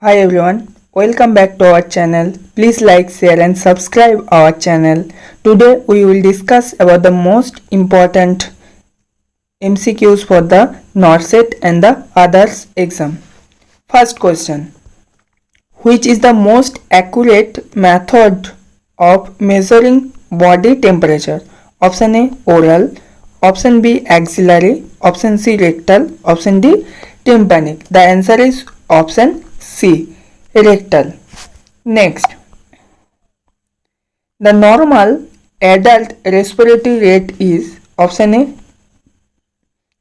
Hi everyone, welcome back to our channel. Please like, share and subscribe our channel. Today we will discuss about the most important MCQs for the NORCET and the others exam. First question. Which is the most accurate method of measuring body temperature? Option A oral, option B axillary, option C rectal, option D tympanic. The answer is option C rectal. Next, the normal adult respiratory rate is option A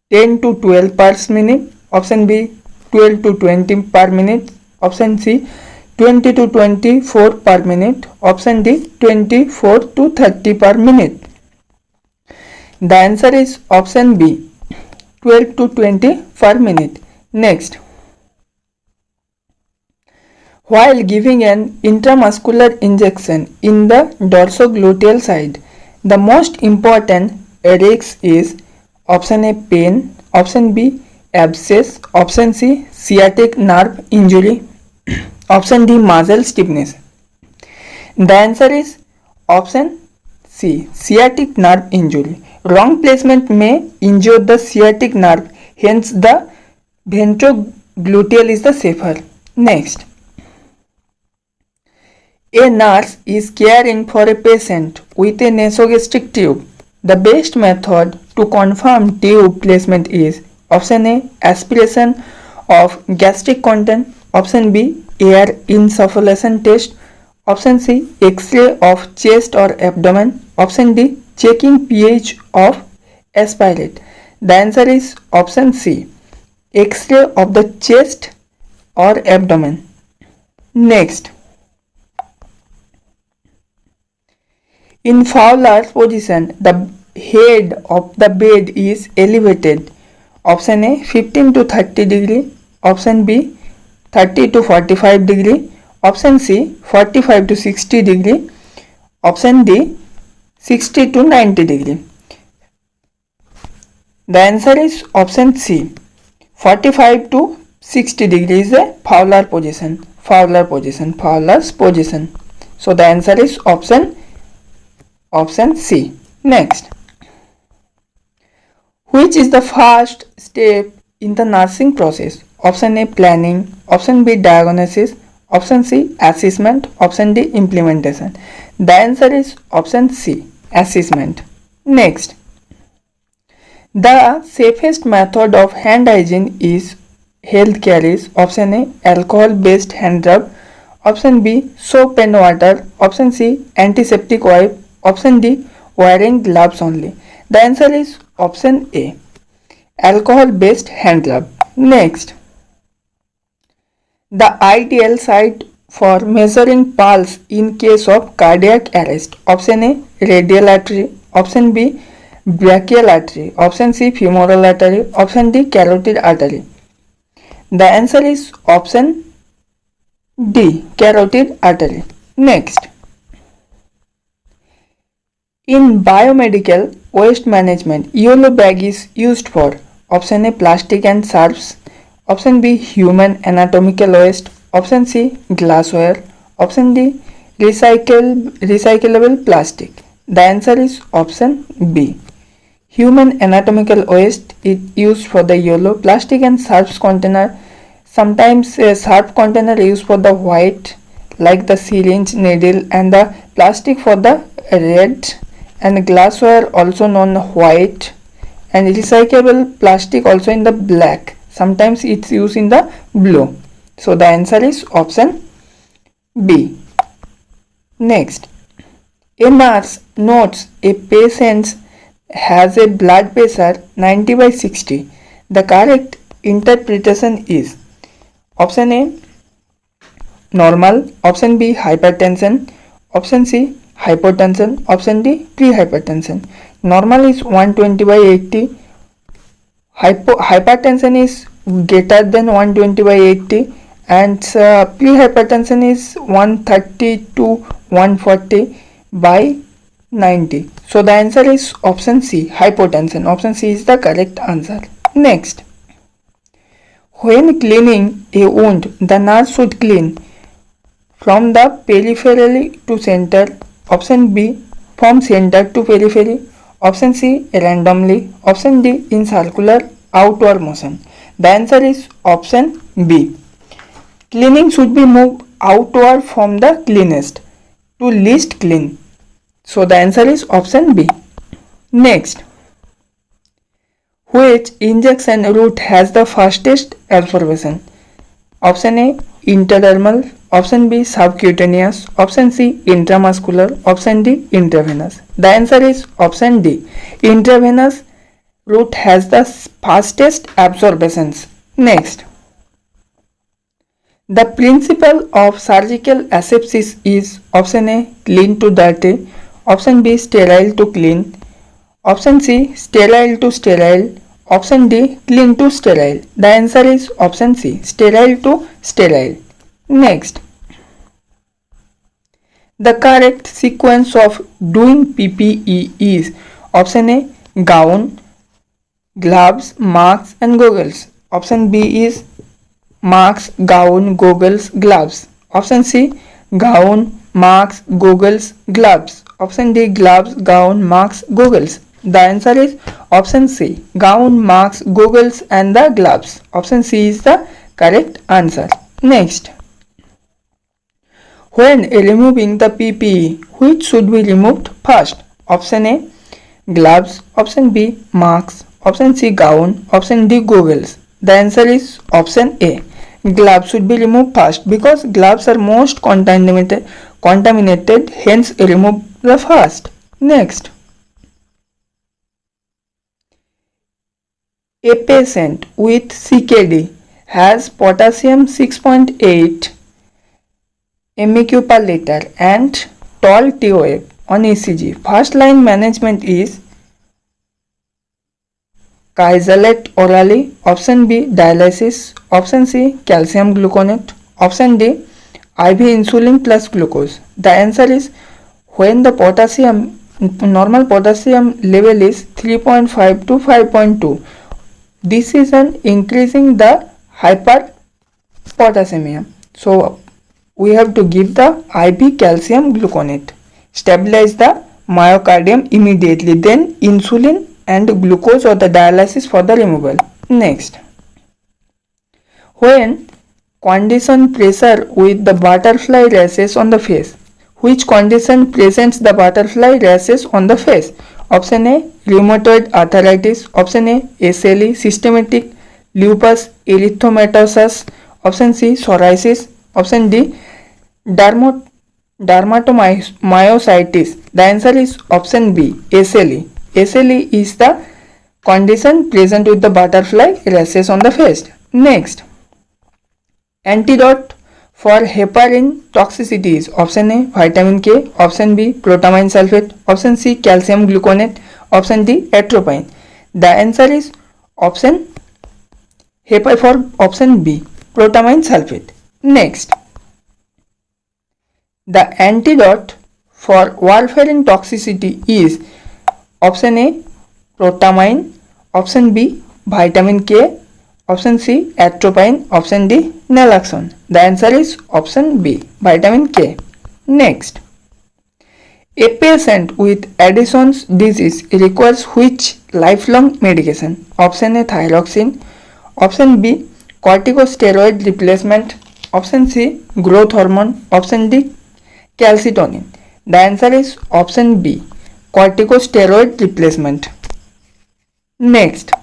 10 to 12 per minute, option B 12 to 20 per minute, option C 20 to 24 per minute, option D 24 to 30 per minute. The answer is option B 12 to 20 per minute. Next, while giving an intramuscular injection in the dorsogluteal side, the most important risk is option A pain, option B abscess, option C sciatic nerve injury, option D muscle stiffness. The answer is option C sciatic nerve injury. Wrong placement may injure the sciatic nerve, hence the ventrogluteal is the safer. Next, a nurse is caring for a patient with a nasogastric tube. The best method to confirm tube placement is option A aspiration of gastric content, option B air insufflation test, option C X-ray of chest or abdomen, option D checking pH of aspirate. The answer is option C X-ray of the chest or abdomen. Next, in Fowler position, the head of the bed is elevated. Option A 15 to 30 degree, option B 30 to 45 degree, option C 45 to 60 degree, option D 60 to 90 degree. The answer is option C 45 to 60 degree is a Fowler position. Fowler's position. So the answer is option C. Next, which is the first step in the nursing process? Option A planning, option B diagnosis, option C assessment, option D implementation. The answer is option C assessment. Next, the safest method of hand hygiene is healthcare is option A alcohol based hand rub, option B soap and water, option C antiseptic wipe, option D wearing gloves only. The answer is option A alcohol based hand rub. Next, the ideal site for measuring pulse in case of cardiac arrest. Option A radial artery, option B brachial artery, option C femoral artery, option D carotid artery. The answer is option D carotid artery. Next, in biomedical waste management, yellow bag is used for option A plastic and sharps, option B human anatomical waste, option C glassware, option D recyclable plastic. The answer is option B human anatomical waste is used for the yellow, plastic and sharps container. Sometimes a sharp container used for the white like the syringe needle, and the plastic for the red, and glassware also known white, and recyclable plastic also in the black. Sometimes it's used in the blue. So the answer is option B. Next, a nurse notes a patient has a blood pressure 90 by 60. The correct interpretation is option A normal, option B hypertension, option C hypotension, option D prehypertension. Normal is 120 by 80, hypertension is greater than 120 by 80, and prehypertension is 130 to 140 by 90. So the answer is option C hypotension. Option C is the correct answer. Next, When cleaning a wound, the nurse should clean from the periphery to center. Option B, from center to periphery. Option C, randomly. Option D, in circular outward motion. The answer is option B. Cleaning should be moved outward from the cleanest to least clean. So the answer is option B. Next, which injection route has the fastest absorption? Option A, intradermal. Option B, subcutaneous. Option C, intramuscular. Option D, intravenous. The answer is option D. Intravenous route has the fastest absorptions. Next, the principle of surgical asepsis is option A, clean to dirty. Option B, sterile to clean. Option C, sterile to sterile. Option D, clean to sterile. The answer is option C, sterile to sterile. Next, the correct sequence of doing PPE is option A, gown, gloves, masks and goggles. Option B is masks, gown, goggles, gloves. Option C, gown, masks, goggles, gloves. Option D, gloves, gown, masks, goggles. The answer is option C, gown, masks, goggles and the gloves. Option C is the correct answer. Next, when removing the PPE, which should be removed first? Option A, gloves. Option B, masks. Option C, gown. Option D, goggles. The answer is option A. Gloves should be removed first because gloves are most contaminated, hence remove the first. Next, a patient with CKD has potassium 6.8 MEq per liter and tall T wave on ECG. First line management is Kaisalate orally. Option B, dialysis. Option C, calcium gluconate. Option D, IV insulin plus glucose. The answer is when the normal potassium level is 3.5 to 5.2. This is an increasing the hyperpotassemia. So we have to give the IV calcium gluconate. Stabilize the myocardium immediately. Then insulin and glucose or the dialysis for the removal. Next, when condition pressure with the butterfly rashes on the face, which condition presents the butterfly rashes on the face? Option A, rheumatoid arthritis. Option A, SLE, systematic lupus erythematosus. Option C, psoriasis. Option D, dermatomyositis. The answer is option B, SLE. SLE is the condition present with the butterfly rashes on the face. Next, antidote for heparin toxicity is option A, vitamin K. Option B, protamine sulfate. Option C, calcium gluconate. Option D, atropine. The answer is option B, protamine sulfate. Next, the antidote for warfarin toxicity is option A, protamine. Option B, vitamin K. Option C, atropine. Option D, naloxone. The answer is option B, vitamin K. Next, a patient with Addison's disease requires which lifelong medication? Option A, thyroxine. Option B, corticosteroid replacement. Option C, growth hormone. Option D, calcitonin. The answer is option B, corticosteroid replacement. Next,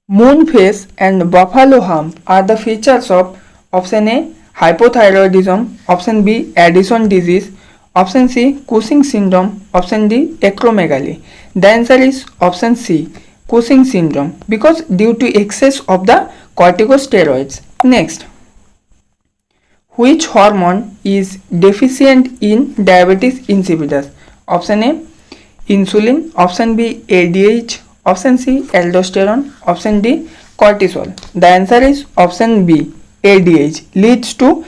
moon face and buffalo hump are the features of option A, hypothyroidism. Option B, Addison disease. Option C, Cushing syndrome. Option D, acromegaly. The answer is option C, Cushing syndrome, because due to excess of the corticosteroids. Next, which hormone is deficient in diabetes insipidus? Option A, insulin. Option B, ADH. Option C, aldosterone. Option D, cortisol. The answer is option B, ADH, leads to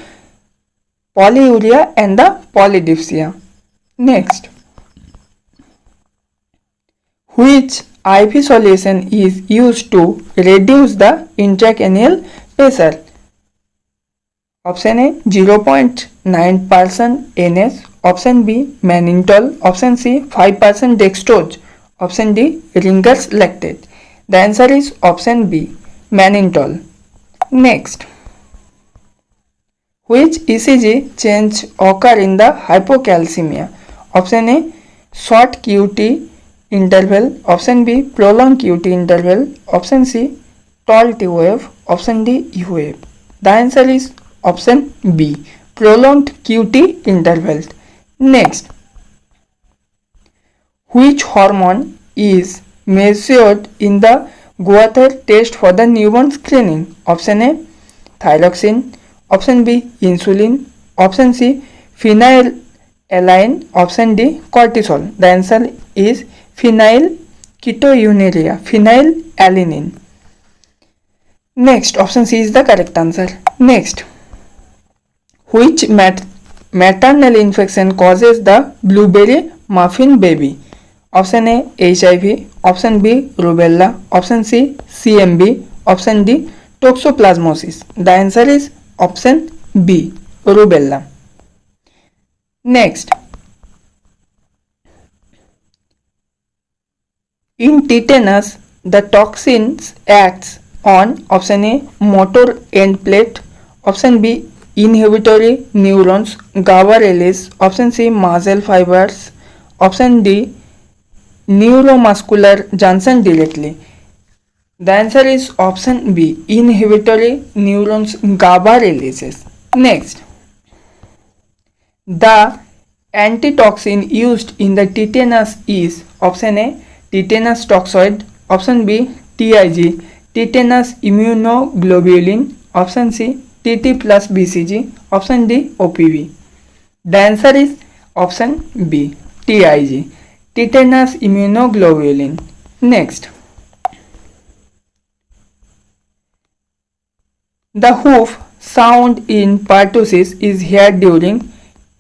polyuria and the polydipsia. Next, which IV solution is used to reduce the intracranial pressure? Option A 0.9% NS, option B mannitol, option C 5% dextrose, option D Ringer's lactate. The answer is option B mannitol. Next, which ECG change occur in the hypocalcemia? Option A short QT interval, option B prolonged QT interval, option C tall T wave, option D U wave. The answer is option B prolonged QT intervals. Next, which hormone is measured in the Guather test for the newborn screening? Option A thyroxine, option B insulin, option C phenylalanine, option D cortisol. The answer is phenylketonuria, phenylalanine. Next, option C is the correct answer. Next, which maternal infection causes the blueberry muffin baby? Option A HIV, option B rubella, option C CMV, option D toxoplasmosis. The answer is option B rubella. Next, in tetanus the toxins acts on option A motor end plate, option B inhibitory neurons GABA release, option C muscle fibers, option D neuromuscular junction directly. The answer is option B inhibitory neurons GABA releases. Next, the antitoxin used in the tetanus is option A tetanus toxoid, option B TIG tetanus immunoglobulin, option C TT plus BCG, option D OPV. The answer is option B TIG tetanus immunoglobulin. Next, the hoof sound in pertussis is heard during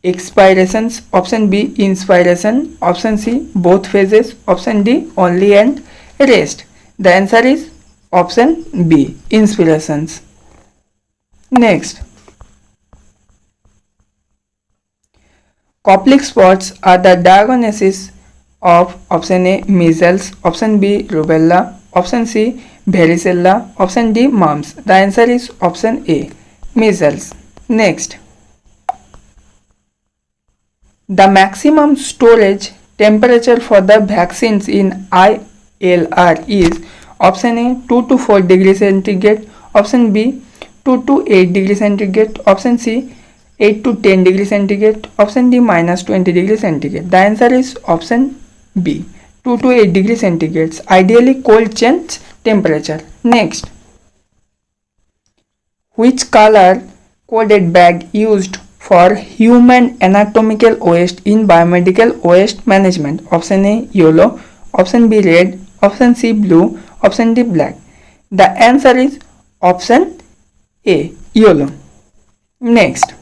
expirations, option B inspiration, option C both phases, option D only and rest. The answer is option B inspirations. Next, Koplik spots are the diagnosis of option A measles, option B rubella, option C varicella, option D mumps. The answer is option A measles. Next, the maximum storage temperature for the vaccines in ILR is option A 2 to 4 degrees centigrade, option B 2 to 8 degrees centigrade, option C 8 to 10 degrees centigrade, option D minus 20 degrees centigrade. The answer is option B 2 to 8 degrees centigrade, ideally cold change temperature. Next, which color coded bag used for human anatomical waste in biomedical waste management? Option A yellow, option B red, option C blue, option D black. The answer is option A yellow. Next,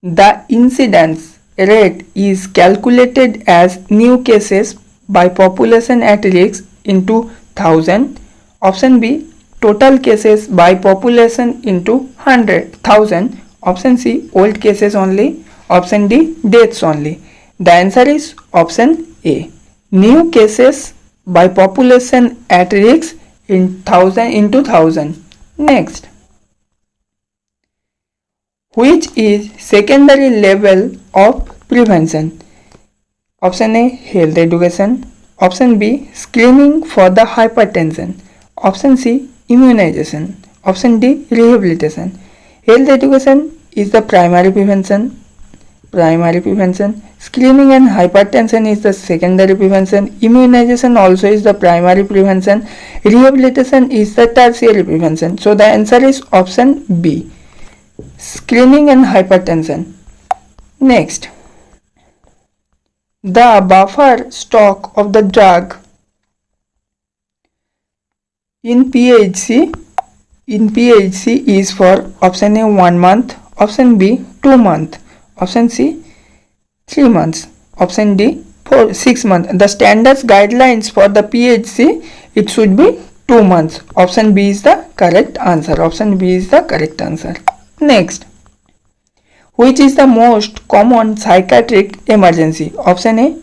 the incidence rate is calculated as new cases by population at risk into 1000, option B total cases by population into 100,000, option C old cases only, option D deaths only. The answer is option A new cases by population at risk in 1000 into 1000. Next, which is secondary level of prevention? Option A health education, option B screening for the hypertension, option C immunization, option D rehabilitation. Health education is the primary prevention. Screening and hypertension is the secondary prevention. Immunization also is the primary prevention. Rehabilitation is the tertiary prevention. So the answer is option B screening and hypertension. Next, the buffer stock of the drug in PHC is for option A 1 month, option B 2 months, option C 3 months, option D for 6 months. The standards guidelines for the PHC, it should be 2 months. Option B is the correct answer. Option B is the correct answer. Next, which is the most common psychiatric emergency? Option A,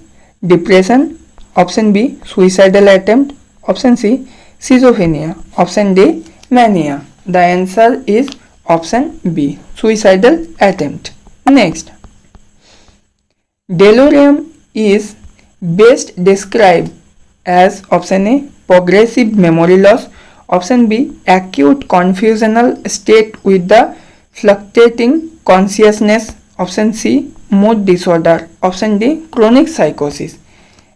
depression. Option B, suicidal attempt. Option C, schizophrenia. Option D, mania. The answer is option B, suicidal attempt. Next, delirium is best described as option A, progressive memory loss. Option B, acute confusional state with the fluctuating consciousness. Option C, mood disorder. Option D, chronic psychosis.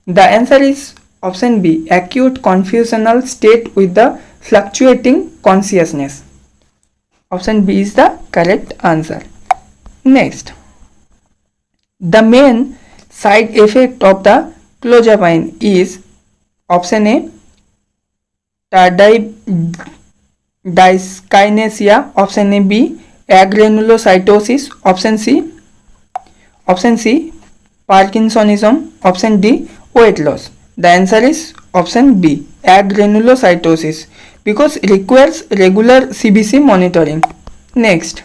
The answer is option B, acute confusional state with the fluctuating consciousness. Option B is the correct answer. Next, the main side effect of the clozapine is option A, tardive dyskinesia. Option A, B, agranulocytosis. Option C, Parkinsonism. Option D, weight loss. The answer is option B, agranulocytosis, because it requires regular CBC monitoring. Next,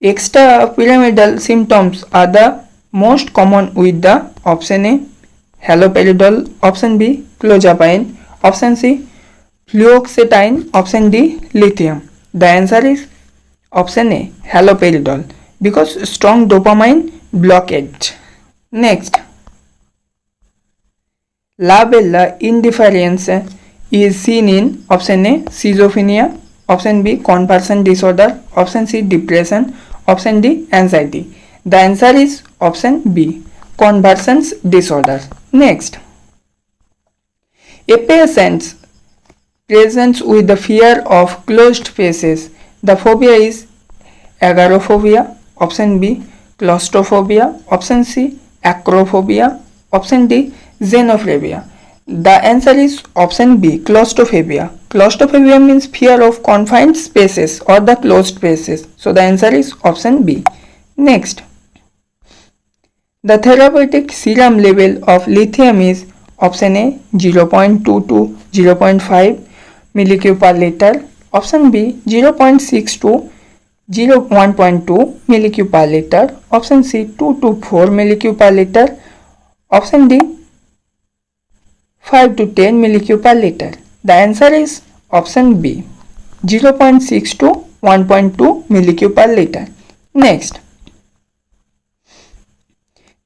extrapyramidal symptoms are the most common with the option A, haloperidol. Option B, clozapine. Option C, fluoxetine. Option D, lithium. The answer is option A, haloperidol, because strong dopamine blockade. Next, labella indifference is seen in option A, schizophrenia. Option B, conversion disorder. Option C, depression. Option D, anxiety. The answer is option B, conversion disorder. Next, a patient presents with the fear of closed spaces. The phobia is agoraphobia. Option B, claustrophobia. Option C, acrophobia. Option D, xenophobia. The answer is option B, claustrophobia. Claustrophobia means fear of confined spaces or the closed spaces. So the answer is option B. Next, the therapeutic serum level of lithium is option A, 0.2 to 0.5 millicu per liter. Option B, 0.6 to 1.2 millicu per liter. Option C, 2 to 4 millicu per liter. Option D, 5 to 10 millicu per liter. The answer is option B, 0.6 to 1.2 millicu per liter. Next,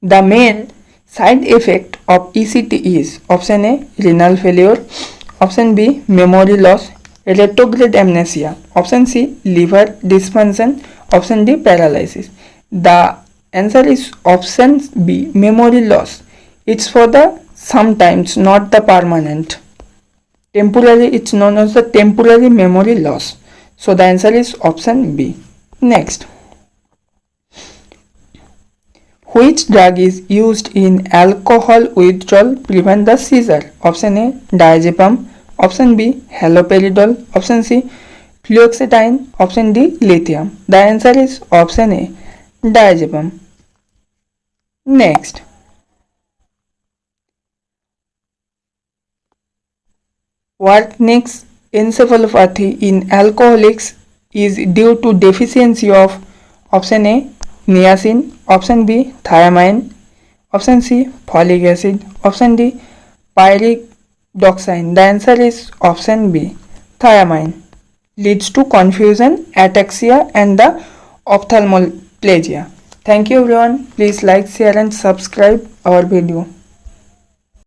the main side effect of ECT is option A, renal failure. Option B, memory loss, retrograde amnesia. Option C, liver dysfunction. Option D, paralysis. The answer is option B, memory loss. It's for the sometimes, not the permanent. Temporary, it's known as the temporary memory loss. So the answer is option B. Next, which drug is used in alcohol withdrawal prevent the seizure? Option A, diazepam. Option B, haloperidol. Option C, fluoxetine. Option D, lithium. The answer is option A, diazepam. Next, Wernicke's encephalopathy in alcoholics is due to deficiency of option A, niacin. Option B, thiamine. Option C, folic acid. Option D, pyridoxine. The answer is option B, thiamine. Leads to confusion, ataxia and the ophthalmoplegia. Thank you everyone. Please like, share and subscribe our video.